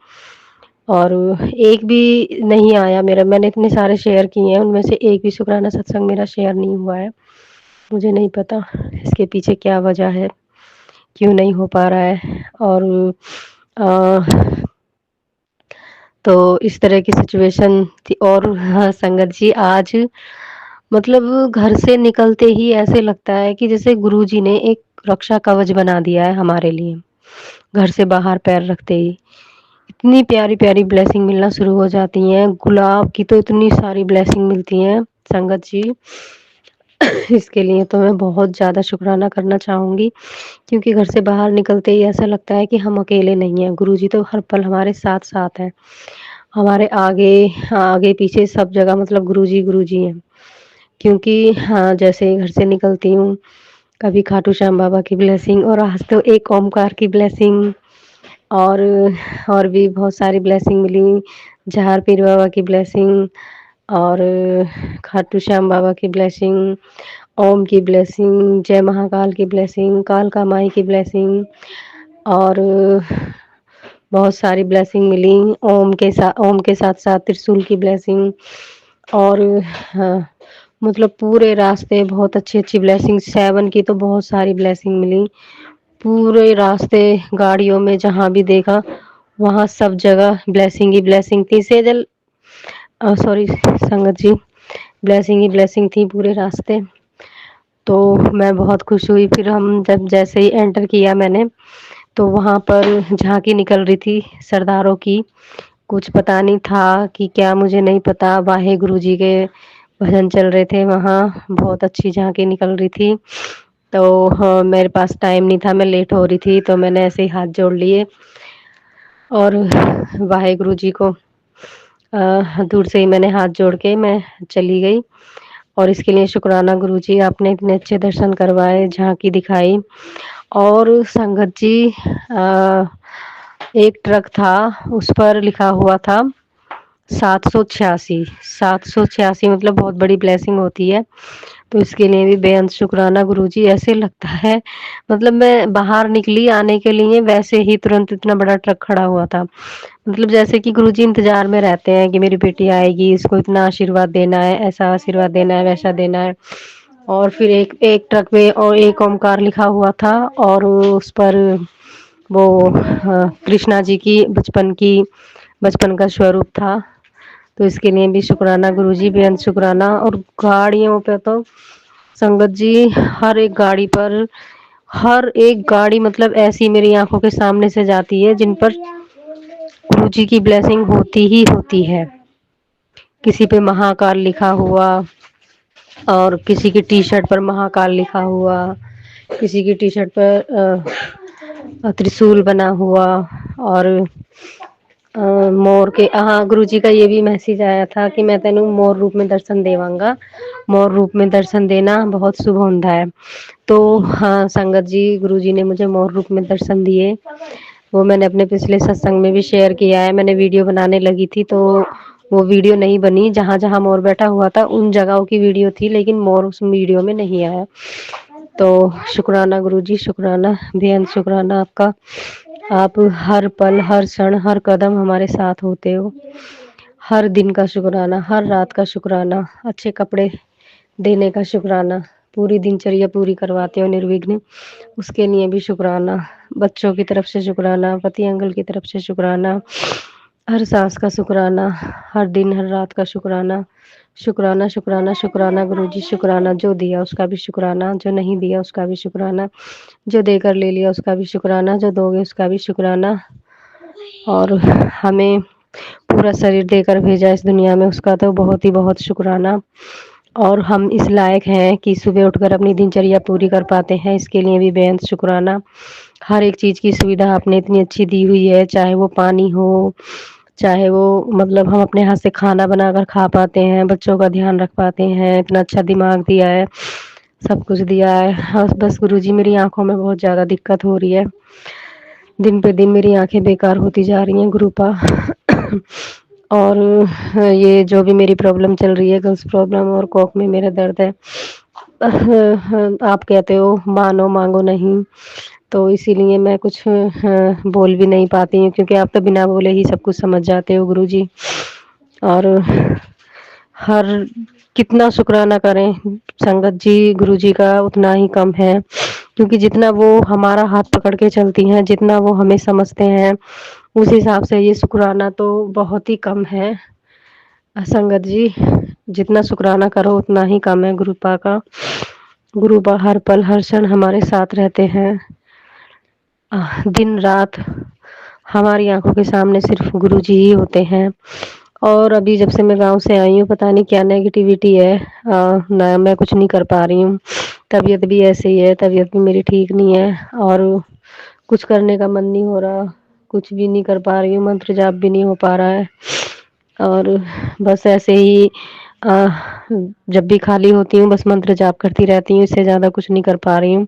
और एक भी नहीं आया मेरा, मैंने इतने सारे शेयर किए हैं, उनमें से एक भी शुक्राना सत्संग मेरा शेयर नहीं हुआ है। मुझे नहीं पता इसके पीछे क्या वजह है, क्यों नहीं हो पा रहा है। और अ, तो इस तरह की सिचुएशन थी। और हाँ, संगत जी आज मतलब घर से निकलते ही ऐसे लगता है कि जैसे गुरुजी ने एक रक्षा कवच बना दिया है हमारे लिए। घर से बाहर पैर रखते ही इतनी प्यारी-प्यारी ब्लेसिंग मिलना शुरू हो जाती हैं, गुलाब की तो इतनी सारी ब्लेसिंग मिलती हैं संगत जी। इसके लिए तो मैं बहुत ज़्यादा शुक्राना करना चाहूँगी, क्योंकि घर से बाहर निकलते ही ऐसा लगता है कि हम अकेले नहीं हैं, गुरुजी तो हर पल हमारे साथ-साथ हैं। हमारे आगे, आगे-पीछे सब जगह मतलब गुरुजी, गुरुजी हैं। क्योंकि हाँ, जैसे घर से निकलती हूँ, कभी खाटू श्याम बाबा की ब्लेसिंग, और आज तो एक ओमकार की ब्लेसिंग, और और भी बहुत सारी ब्लेसिंग मिली। जहार पीर बाबा की ब्लेसिंग, और खाटू श्याम बाबा की ब्लेसिंग, ओम की ब्लेसिंग, जय महाकाल की ब्लेसिंग, कालका माई की ब्लेसिंग, और बहुत सारी ब्लेसिंग मिली। ओम के साथ-साथ त्रिशूल की ब्लेसिंग, और हाँ, मतलब पूरे रास्ते बहुत अच्छी-अच्छी ब्लेसिंग, 7 की तो बहुत सारी ब्लेसिंग मिली। पूरे रास्ते गाड़ियों में जहाँ भी देखा, वहाँ सब जगह ब्लेसिंग ही ब्लेसिंग थी। सॉरी संगत जी, ब्लेसिंग ही ब्लेसिंग थी पूरे रास्ते। तो मैं बहुत खुश हुई। फिर हम जब जैसे ही एंटर किया मैंने, तो वहाँ पर झाँकी निकल रही थी सरदारों की। कुछ पता नहीं था कि क्या, मुझे नहीं पता। वाहेगुरु जी के भजन चल रहे थे वहाँ, बहुत अच्छी झाँकी निकल रही थी। तो हाँ, मेरे पास टाइम नहीं था, मैं लेट हो रही थी, तो मैंने ऐसे ही हाथ जोड़ लिए और वाहेगुरु जी को दूर से ही मैंने हाथ जोड़ के मैं चली गई। और इसके लिए शुक्राना गुरुजी, आपने इतने अच्छे दर्शन करवाए, झाँकी दिखाई। और संगत जी, एक ट्रक था, उस पर लिखा हुआ था 786, 786 मतलब बहुत बड़ी ब्लेसिंग होती है। तो इसके लिए भी बेअंत शुक्राना गुरुजी। ऐसे लगता है मतलब मैं बाहर निकली आने के लिए, वैसे ही तुरंत इतना बड़ा ट्रक खड़ा हुआ था। मतलब जैसे कि गुरुजी इंतज़ार में रहते हैं कि मेरी बेटी आएगी, इसको इतना आशीर्वाद देना है, ऐसा आशीर्वाद देना है, वैसा देना है। और फिर एक एक ट्रक में और एक ओमकार लिखा हुआ था, और उस पर वो कृष्णा जी की बचपन का स्वरूप था। तो इसके लिए भी शुक्राना गुरुजी, बेअंत शुक्राना। और गाड़ियों पे तो संगत जी, हर एक गाड़ी मतलब ऐसी मेरी आँखों के सामने से जाती है जिन पर गुरुजी की ब्लेसिंग होती ही होती है। किसी पे महाकाल लिखा हुआ, और किसी की टी-शर्ट पर महाकाल लिखा हुआ, किसी की टी-शर्ट पर त्रिशूल बना हुआ, और मोर के, हाँ गुरुजी का ये भी मैसेज आया था कि मैं तेनू मोर रूप में दर्शन देवांगा, मोर रूप में दर्शन देना बहुत शुभ होता है। तो हाँ संगत जी, गुरुजी ने मुझे मोर रूप में दर्शन दिए। वो मैंने अपने पिछले सत्संग में भी शेयर किया है। मैंने वीडियो बनाने लगी थी, तो वो वीडियो नहीं बनी। जहाँ जहाँ मोर बैठा हुआ था उन जगहों की वीडियो थी, लेकिन मोर उस वीडियो में नहीं आया। तो शुक्राना गुरुजी, शुक्राना, बेअंत शुक्राना आपका। आप हर पल, हर क्षण, हर कदम हमारे साथ होते हो। हर दिन का शुक्राना, हर रात का शुक्राना, अच्छे कपड़े देने का शुक्राना, पूरी दिनचर्या पूरी करवाते हो निर्विघ्न, उसके लिए भी शुक्राना। बच्चों की तरफ से शुक्राना, पति अंकल की तरफ से शुक्राना, हर सांस का शुक्राना, हर दिन हर रात का शुक्राना। शुक्राना, शुक्राना, शुक्राना गुरुजी, शुक्राना। जो दिया उसका भी शुक्राना, जो नहीं दिया उसका भी शुक्राना, जो देकर ले लिया उसका भी शुक्राना, जो दोगे उसका भी शुक्राना, और हमें पूरा शरीर देकर भेजा इस दुनिया में उसका तो बहुत ही बहुत शुक्राना। और हम इस लायक हैं कि सुबह उठकर अपनी दिनचर्या पूरी कर पाते हैं, इसके लिए भी बेअंत शुक्राना। हर एक चीज़ की सुविधा आपने इतनी अच्छी दी हुई है, चाहे वो पानी हो, चाहे वो मतलब हम अपने हाथ से खाना बनाकर खा पाते हैं, बच्चों का ध्यान रख पाते हैं, इतना अच्छा दिमाग दिया है, सब कुछ दिया है। और बस गुरुजी मेरी आँखों में बहुत ज़्यादा दिक्कत हो रही है। दिन पे दिन मेरी आँखें बेकार होती जा रही हैं गुरुपा। और ये जो भी मेरी प्रॉब्लम चल रही है, गर्ल्स प्रॉब्लम और कोख में मेरा दर्द है। आप कहते हो मानो माँगो नहीं, तो इसीलिए मैं कुछ बोल भी नहीं पाती हूँ, क्योंकि आप तो बिना बोले ही सब कुछ समझ जाते हो गुरुजी। और हर कितना शुक्राना करें संगत जी, गुरुजी का उतना ही कम है, क्योंकि जितना वो हमारा हाथ पकड़ के चलती हैं, जितना वो हमें समझते हैं, उस हिसाब से ये शुक्राना तो बहुत ही कम है। संगत जी, जितना शुक्राना करो उतना ही कम है गुरुपा का। गुरुपा हर पल हर क्षण हमारे साथ रहते हैं। दिन रात हमारी आँखों के सामने सिर्फ़ गुरुजी ही होते हैं। और अभी जब से मैं गाँव से आई हूँ, पता नहीं क्या नेगेटिविटी है, ना मैं कुछ नहीं कर पा रही हूँ। तबीयत भी ऐसे ही है, तबीयत भी मेरी ठीक नहीं है और कुछ करने का मन नहीं हो रहा, कुछ भी नहीं कर पा रही हूँ, मंत्र जाप भी नहीं हो पा रहा है। और बस ऐसे ही जब भी खाली होती हूँ बस मंत्र जाप करती रहती हूँ, इससे ज़्यादा कुछ नहीं कर पा रही हूँ।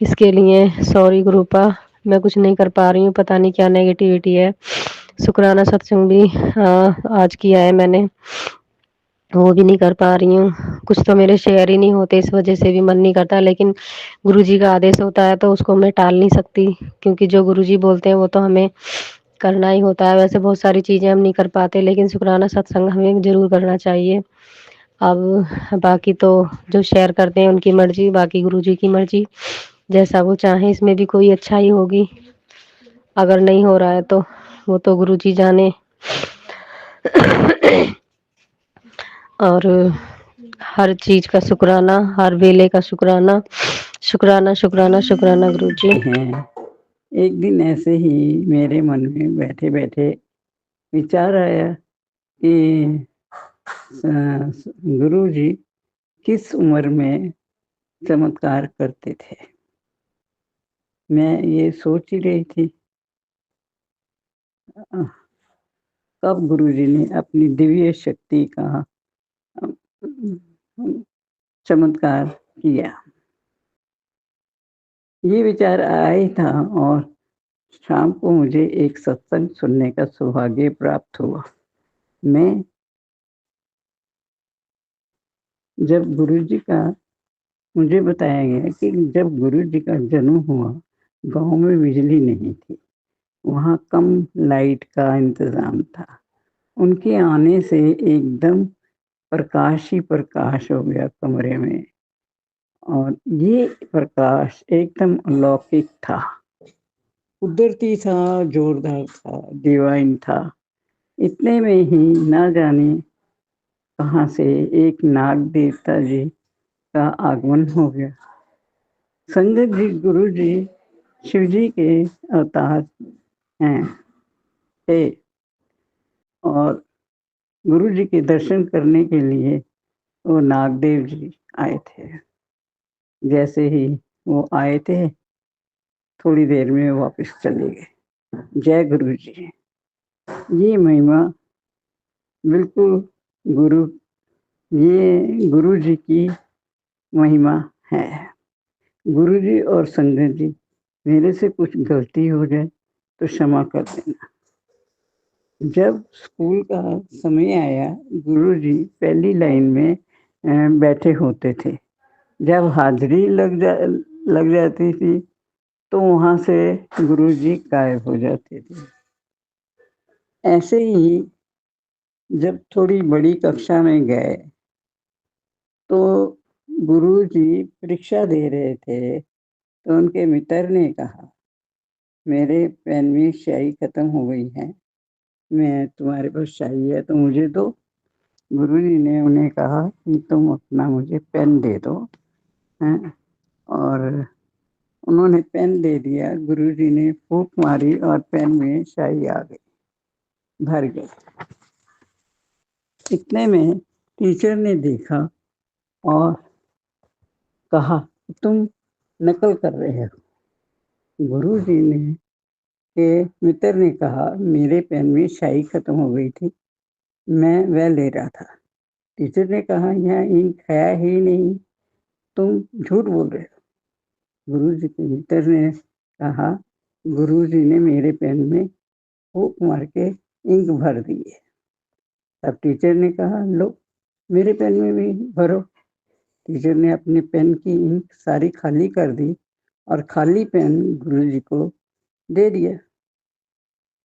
इसके लिए सॉरी गुरुपा, मैं कुछ नहीं कर पा रही हूँ, पता नहीं क्या नेगेटिविटी है। शुक्राना सत्संग भी आज किया है मैंने, वो भी नहीं कर पा रही हूँ। कुछ तो मेरे शेयर ही नहीं होते, इस वजह से भी मन नहीं करता, लेकिन गुरुजी का आदेश होता है तो उसको मैं टाल नहीं सकती, क्योंकि जो गुरुजी बोलते हैं वो तो हमें करना ही होता है। वैसे बहुत सारी चीज़ें हम नहीं कर पाते, लेकिन शुक्राना सत्संग हमें ज़रूर करना चाहिए। अब बाकी तो जो शेयर करते हैं उनकी मर्ज़ी, बाकी गुरुजी की मर्ज़ी, जैसा वो चाहें। इसमें भी कोई अच्छाई होगी, अगर नहीं हो रहा है तो वो तो गुरुजी जाने। और हर चीज़ का शुक्राना, हर वेले का शुक्राना, शुक्राना, शुक्राना, शुक्राना गुरुजी। हैं। एक दिन ऐसे ही मेरे मन में बैठे-बैठे विचार आया कि गुरुजी किस उम्र में चमत्कार करते थे। मैं ये सोच ही रही थी कब गुरुजी ने अपनी दिव्य शक्ति का चमत्कार किया। ये विचार आया ही था और शाम को मुझे एक सत्संग सुनने का सौभाग्य प्राप्त हुआ। मैं जब गुरुजी का मुझे बताया गया कि जब गुरुजी का जन्म हुआ, गाँव में बिजली नहीं थी, वहाँ कम लाइट का इंतज़ाम था। उनके आने से एकदम प्रकाश ही प्रकाश हो गया कमरे में और ये प्रकाश एकदम अलौकिक था, कुदरती था, जोरदार था, डिवाइन था। इतने में ही ना जाने कहाँ से एक नाग देवता जी का आगमन हो गया। संगत जी, गुरु जी शिव जी के अवतार हैं थे और गुरु जी के दर्शन करने के लिए वो नागदेव जी आए थे। जैसे ही वो आए थे, थोड़ी देर में वापस चले गए। जय गुरु जी। ये महिमा बिल्कुल गुरु ये गुरु जी की महिमा है। गुरु जी और संगत जी, मेरे से कुछ गलती हो जाए तो क्षमा कर देना। जब स्कूल का समय आया, गुरुजी पहली लाइन में बैठे होते थे। जब हाजिरी लग जाती थी तो वहाँ से गुरुजी गायब हो जाते थे। ऐसे ही जब थोड़ी बड़ी कक्षा में गए तो गुरुजी परीक्षा दे रहे थे, तो उनके मित्र ने कहा, मेरे पेन में स्याही खत्म हो गई है, मैं तुम्हारे पास स्याही है तो मुझे दो। गुरुजी ने उन्हें कहा कि तुम अपना मुझे पेन दे दो, हैं? और उन्होंने पेन दे दिया। गुरुजी ने फूंक मारी और पेन में स्याही आ गई, भर गई। इतने में टीचर ने देखा और कहा, तुम नकल कर रहे हो। गुरुजी ने के मित्र ने कहा मेरे पेन में स्याही खत्म हो गई थी, मैं वह ले रहा था। टीचर ने कहा यहाँ इंक है ही नहीं, तुम झूठ बोल रहे हो। गुरुजी के मित्र ने कहा गुरुजी ने मेरे पेन में फूंक मार के इंक भर दी है। तब टीचर ने कहा लो मेरे पेन में भी भरो। टीचर ने अपने पेन की इंक सारी खाली कर दी और खाली पेन गुरुजी को दे दिया।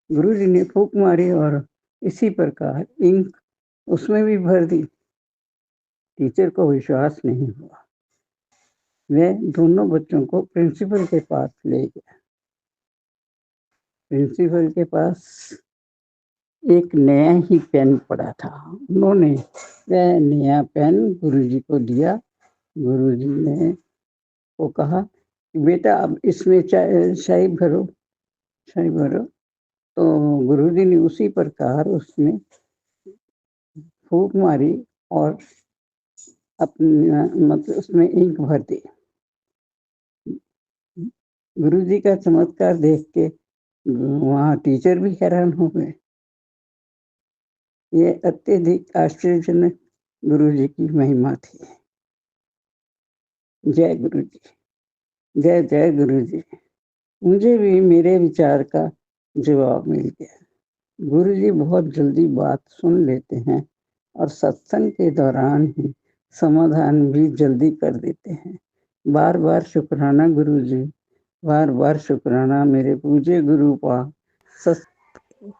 गुरुजी ने फूंक मारी और इसी प्रकार इंक उसमें भी भर दी। टीचर को विश्वास नहीं हुआ। वह दोनों बच्चों को प्रिंसिपल के पास ले गया। प्रिंसिपल के पास एक नया ही पेन पड़ा था। उन्होंने वह नया पेन गुरुजी को दिया। गुरुजी ने वो कहा बेटा अब इसमें स्याही भरो, स्याही भरो। तो गुरुजी ने उसी प्रकार उसमें फूंक मारी और अपना मतलब उसमें इंक भर दी। गुरुजी का चमत्कार देख के वहाँ टीचर भी हैरान हो गए। ये अत्यधिक आश्चर्यजनक गुरुजी की महिमा थी। जय गुरुजी, जय जय गुरुजी। मुझे भी मेरे विचार का जवाब मिल गया। गुरुजी बहुत जल्दी बात सुन लेते हैं और सत्संग के दौरान ही समाधान भी जल्दी कर देते हैं। बार बार शुक्राना गुरुजी, बार बार शुक्राना मेरे पूज्य गुरु पा।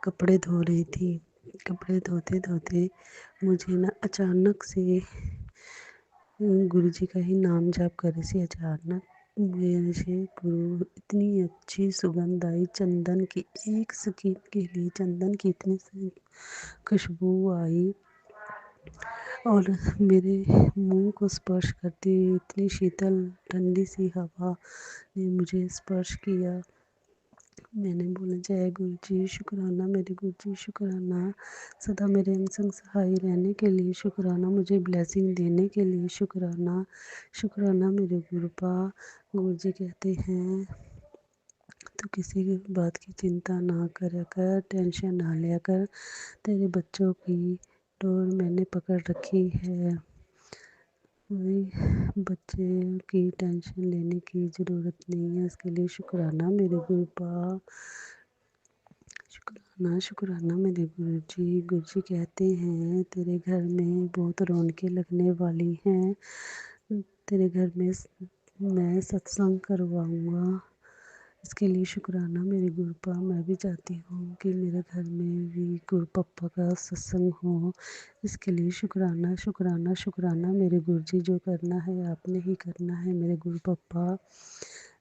कपड़े धो रही थी। कपड़े धोते धोते मुझे ना अचानक से गुरुजी का ही नाम जाप कर रही थी। अचानक मेरे से गुरु इतनी अच्छी सुगंध आई चंदन की, एक सेकंड के लिए चंदन की इतनी खुशबू आई और मेरे मुंह को स्पर्श करती हुई इतनी शीतल ठंडी सी हवा ने मुझे स्पर्श किया। मैंने बोला जय गुरु जी, शुक्राना मेरे गुरु जी, शुक्राना सदा मेरे अंग संग सहाय रहने के लिए, शुक्राना मुझे ब्लेसिंग देने के लिए, शुक्राना शुक्राना मेरे गुरुपा। गुरु जी कहते हैं तो किसी भी बात की चिंता ना करा कर, टेंशन ना लिया कर, तेरे बच्चों की डोर मैंने पकड़ रखी है। वही बच्चे की टेंशन लेने की ज़रूरत नहीं है, इसके लिए शुक्राना मेरे गुरुपा। शुक्राना शुक्राना मेरे गुरु जी कहते हैं तेरे घर में बहुत रौनकें लगने वाली हैं। तेरे घर में मैं सत्संग करवाऊँगा, इसके लिए शुक्राना मेरे गुरुपा। मैं भी चाहती हूँ कि मेरे घर में भी गुरु पप्पा का सत्संग हो, इसके लिए शुक्राना शुक्राना शुक्राना मेरे गुरु जी। जो करना है आपने ही करना है मेरे गुरु पप्पा।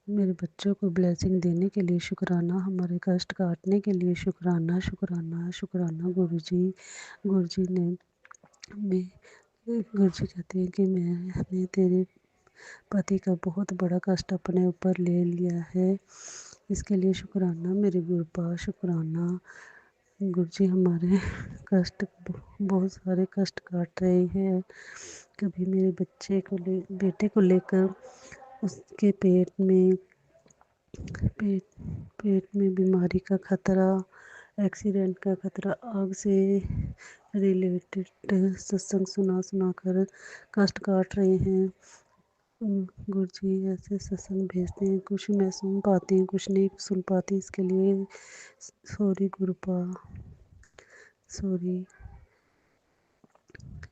मेरे बच्चों को ब्लेसिंग देने के लिए शुक्राना, हमारे कष्ट काटने के लिए शुक्राना शुक्राना शुक्राना गुरु जी। गुरु जी कहते हैं कि मैंने तेरे पति का बहुत बड़ा कष्ट अपने ऊपर ले लिया है, इसके लिए शुक्राना मेरे गुरुपा। शुक्राना गुरु जी हमारे कष्ट बहुत सारे कष्ट काट रहे हैं। कभी मेरे बेटे को लेकर उसके पेट में बीमारी का खतरा, एक्सीडेंट का खतरा, आग से रिलेटेड सत्संग सुना कर कष्ट काट रहे हैं। गुरु जी ऐसे सत्संग भेजते हैं, कुछ मैं सुन पाती हूँ कुछ नहीं सुन पाती, इसके लिए सॉरी गुरुपा, सॉरी।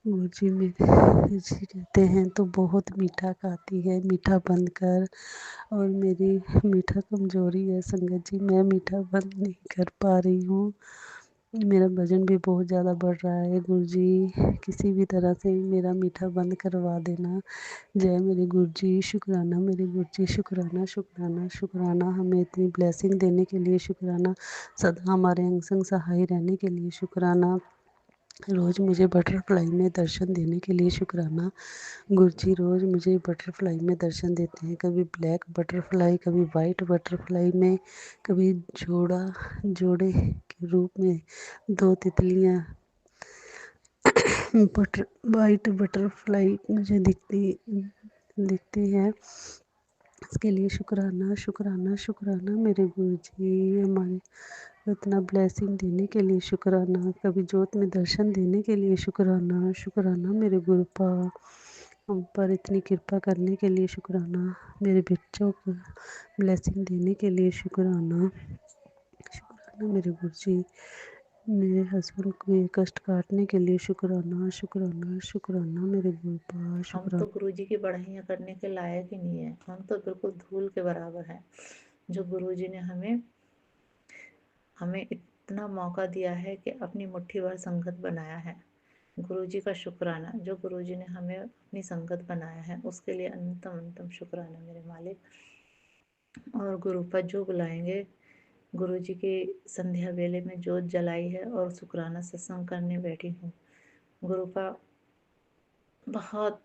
गुरु जी मेरे जी कहते हैं तो बहुत मीठा खाती है, मीठा बंद कर। और मेरी मीठा कमज़ोरी है संगत जी, मैं मीठा बंद नहीं कर पा रही हूँ। मेरा वज़न भी बहुत ज़्यादा बढ़ रहा है। गुरु जी किसी भी तरह से मेरा मीठा बंद करवा देना। जय मेरे गुरु जी, शुक्राना मेरे गुरु जी, शुक्राना शुक्राना शुक्राना हमें इतनी ब्लेसिंग देने के लिए शुक्राना, सदा हमारे अंग संग सहाय रहने के लिए शुक्राना, रोज़ मुझे बटरफ्लाई में दर्शन देने के लिए शुक्राना। गुरु जी रोज़ मुझे बटरफ्लाई में दर्शन देते हैं, कभी ब्लैक बटरफ्लाई, कभी वाइट बटरफ्लाई में, कभी जोड़े के रूप में 2 तितलियाँ वाइट बटरफ्लाई मुझे दिखती हैं। इसके लिए शुक्राना शुक्राना शुक्राना मेरे गुरुजी, हमारे को इतना ब्लेसिंग देने के लिए शुक्राना, कभी जोत में दर्शन देने के लिए शुक्राना शुक्राना मेरे गुरुपा, हम पर इतनी कृपा करने के लिए शुक्राना, मेरे बच्चों को ब्लेसिंग देने के लिए शुक्राना शुक्राना मेरे गुरुजी, मेरे हस्बैंड को ये कष्ट काटने के लिए शुक्राना शुक्राना शुक्राना मेरे गुरुपा हम शुक्राना। तो गुरुजी की बढ़ाइयाँ करने के लायक ही नहीं है, हम तो बिल्कुल धूल के बराबर हैं। जो गुरुजी ने हमें हमें इतना मौका दिया है कि अपनी मुट्ठी भर संगत बनाया है। गुरुजी का शुक्राना, जो गुरुजी ने हमें अपनी संगत बनाया है उसके लिए अनंतम अनंतम शुक्राना मेरे मालिक। और गुरुपा जो बुलाएंगे, गुरुजी की संध्या वेले में जोत जलाई है और शुक्राना सत्संग करने बैठी हूँ। गुरुपा बहुत,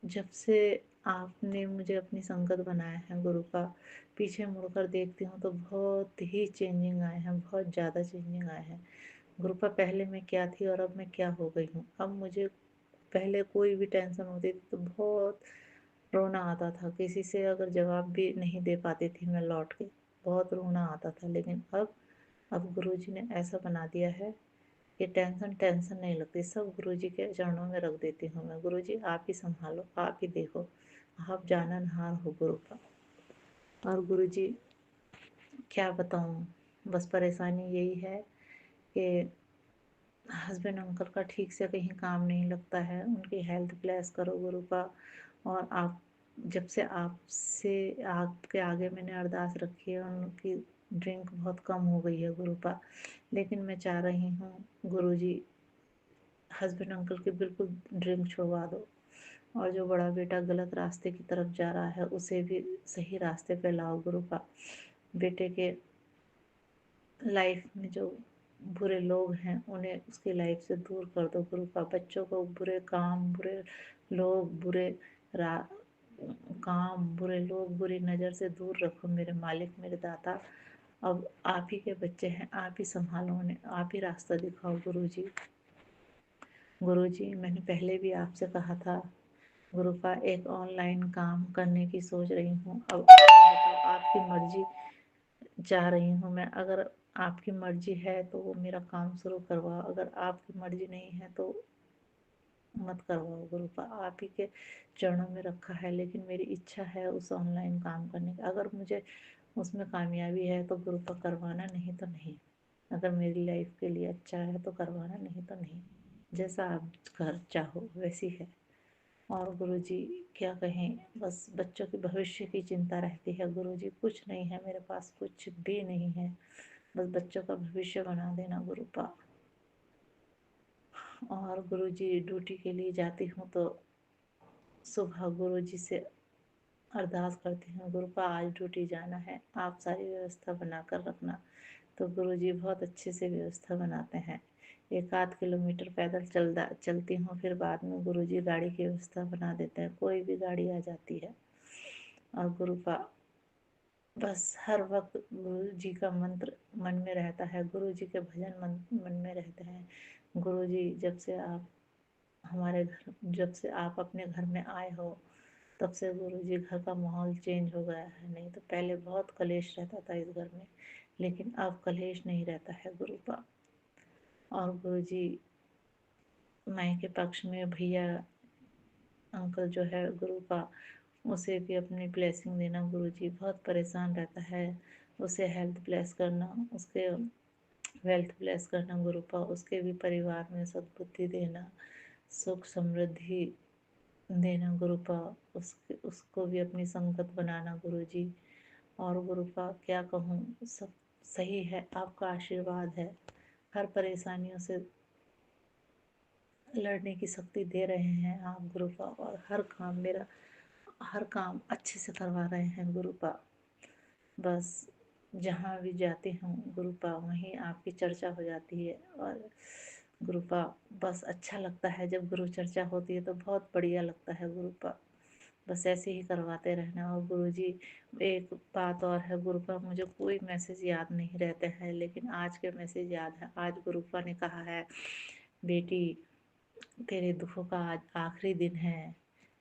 जब से आपने मुझे अपनी संगत बनाया है गुरुपा, पीछे मुड़कर देखती हूँ तो बहुत ही चेंजिंग आए हैं, बहुत ज़्यादा चेंजिंग आए हैं। गुरुपा पहले मैं क्या थी और अब मैं क्या हो गई हूँ। अब मुझे पहले कोई भी टेंशन होती थी तो बहुत रोना आता था, किसी से अगर जवाब भी नहीं दे पाती थी मैं लौट के, बहुत रोना आता था। लेकिन अब गुरुजी ने ऐसा बना दिया है कि टेंशन नहीं लगती, सब गुरुजी के चरणों में रख देती हूँ मैं। गुरुजी आप ही संभालो, आप ही देखो, आप जाननहार हो गुरुपा। और गुरुजी क्या बताऊँ, बस परेशानी यही है कि हस्बैंड अंकल का ठीक से कहीं काम नहीं लगता है, उनकी हेल्थ ब्लेस करो गुरुपा। और आप, जब से आपसे आपके आगे मैंने अरदास रखी है, उनकी ड्रिंक बहुत कम हो गई है गुरुपा। लेकिन मैं चाह रही हूँ गुरुजी हस्बैंड अंकल की बिल्कुल ड्रिंक छुड़वा दो, और जो बड़ा बेटा गलत रास्ते की तरफ जा रहा है उसे भी सही रास्ते पे लाओ गुरुपा। बेटे के लाइफ में जो बुरे लोग हैं उन्हें उसकी लाइफ से दूर कर दो गुरुपा। बच्चों को बुरे काम, बुरे लोग, बुरे रा काम, बुरे लोग, बुरी नज़र से दूर रखो मेरे मालिक, मेरे दाता। अब आप ही के बच्चे हैं, आप ही संभालो उन्हें, आप ही रास्ता दिखाओ गुरुजी। गुरुजी मैंने पहले भी आपसे कहा था गुरुपा, एक ऑनलाइन काम करने की सोच रही हूँ। अब आप ही बताओ, आपकी मर्जी चाह रही हूँ मैं। अगर आपकी मर्जी है तो वो मेरा काम शुरू करवाओ, अगर आपकी मर्जी नहीं है तो मत करवाओ गुरुपा। आप ही के चरणों में रखा है, लेकिन मेरी इच्छा है उस ऑनलाइन काम करने की। अगर मुझे उसमें कामयाबी है तो गुरुपा करवाना, नहीं तो नहीं। अगर मेरी लाइफ के लिए अच्छा है तो करवाना, नहीं तो नहीं। जैसा आप घर चाहो वैसी है। और गुरुजी क्या कहें, बस बच्चों के भविष्य की चिंता रहती है गुरुजी। कुछ नहीं है मेरे पास, कुछ भी नहीं है, बस बच्चों का भविष्य बना देना गुरुपा। और गुरुजी ड्यूटी के लिए जाती हूँ तो सुबह गुरुजी से अरदास करती हूँ, गुरुपा आज ड्यूटी जाना है, आप सारी व्यवस्था बना कर रखना। तो गुरुजी बहुत अच्छे से व्यवस्था बनाते हैं। 1 आध किलोमीटर पैदल चलती हूँ, फिर बाद में गुरुजी गाड़ी की व्यवस्था बना देते हैं, कोई भी गाड़ी आ जाती है। और गुरुपा बस हर वक्त गुरुजी का मंत्र मन में रहता है, गुरुजी के भजन मन में रहते हैं। गुरुजी जब से आप अपने घर में आए हो तब से गुरुजी घर का माहौल चेंज हो गया है। नहीं तो पहले बहुत कलेश रहता था इस घर में, लेकिन अब कलेश नहीं रहता है गुरुपा। और गुरुजी मायके पक्ष में भैया अंकल जो है गुरुपा, उसे भी अपनी ब्लेसिंग देना गुरुजी। बहुत परेशान रहता है, उसे हेल्थ ब्लेस करना, उसके वेल्थ ब्लेस करना गुरुपा। उसके भी परिवार में सद्बुद्धि देना, सुख समृद्धि देना गुरुपा। उसको भी अपनी संगत बनाना गुरुजी। और गुरुपा क्या कहूँ, सब सही है, आपका आशीर्वाद है। हर परेशानियों से लड़ने की शक्ति दे रहे हैं आप गुरुपा, और हर काम अच्छे से करवा रहे हैं गुरुपा। बस जहाँ भी जाती हूँ गुरुपा वहीं आपकी चर्चा हो जाती है। और गुरुपा बस अच्छा लगता है, जब गुरु चर्चा होती है तो बहुत बढ़िया लगता है गुरुपा। बस ऐसे ही करवाते रहना। और गुरुजी एक बात और है गुरुपा, मुझे कोई मैसेज याद नहीं रहते हैं, लेकिन आज के मैसेज याद है। आज गुरुपा ने कहा है, बेटी तेरे दुखों का आज आखिरी दिन है,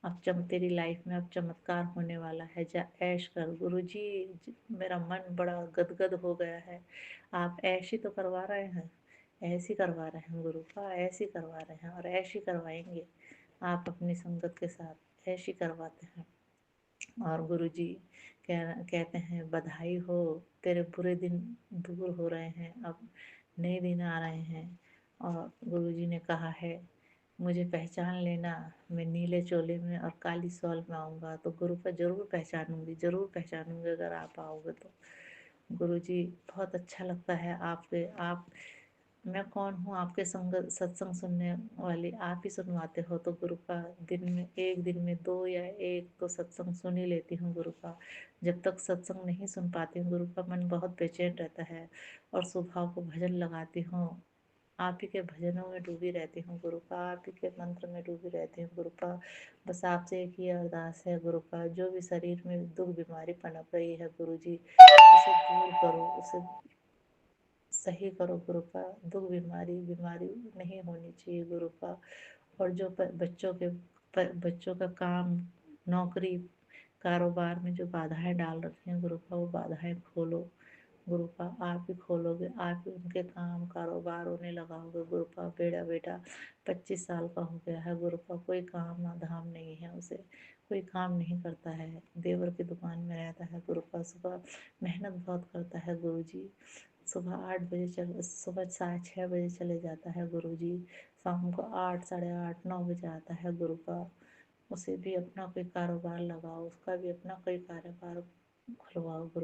अब तेरी लाइफ में अब चमत्कार होने वाला है, जा ऐश कर। गुरुजी मेरा मन बड़ा गदगद हो गया है, आप ऐश ही तो करवा रहे हैं, ऐसे ही करवा रहे हैं गुरु का, ऐसे ही करवा रहे हैं और ऐसे ही करवाएंगे। आप अपनी संगत के साथ ऐसे ही करवाते हैं। और गुरुजी कहते हैं बधाई हो, तेरे बुरे दिन दूर हो रहे हैं, अब नए दिन आ रहे हैं। और गुरुजी ने कहा है मुझे पहचान लेना, मैं नीले चोले में और काली शॉल में आऊँगा। तो गुरु को ज़रूर पहचानूंगी, ज़रूर पहचानूंगी अगर आप आओगे तो। गुरुजी बहुत अच्छा लगता है आप मैं कौन हूँ, आपके संग सत्संग सुनने वाली आप ही सुनवाते हो। तो गुरु का एक दिन में 2 या 1 तो सत्संग सुन ही लेती हूँ गुरु का। जब तक सत्संग नहीं सुन पाती हूँ गुरु का मन बहुत बेचैन रहता है। और सुबह को भजन लगाती हूँ, आप ही के भजनों में डूबी रहती हूँ गुरु का, आप ही के मंत्र में डूबी रहती हूँ गुरु का। बस आपसे एक ही अरदास है गुरु का, जो भी शरीर में दुख बीमारी पनप रही है गुरु जी उसे दूर करो, उसे सही करो गुरु का। दुख बीमारी नहीं होनी चाहिए गुरु का। और जो बच्चों का काम, नौकरी, कारोबार में जो बाधाएं डाल रखी हैं गुरु का, वो बाधाएं खोलो गुरु का। आप ही खोलोगे, आप ही उनके काम कारोबार उन्हें लगाओगे गुरु का। बेटा 25 साल का हो गया है गुरु का, कोई काम ना धाम नहीं है उसे, कोई काम नहीं करता है, देवर की दुकान में रहता है गुरु का। सुबह मेहनत बहुत करता है गुरु जी, सुबह 6:30 बजे चले जाता है गुरु जी, शाम को 8, साढ़े 8, 9 बजे आता है गुरु का। उसे भी अपना कोई कारोबार लगाओ, उसका भी अपना कोई कारोबार खुलवाओ गुरु।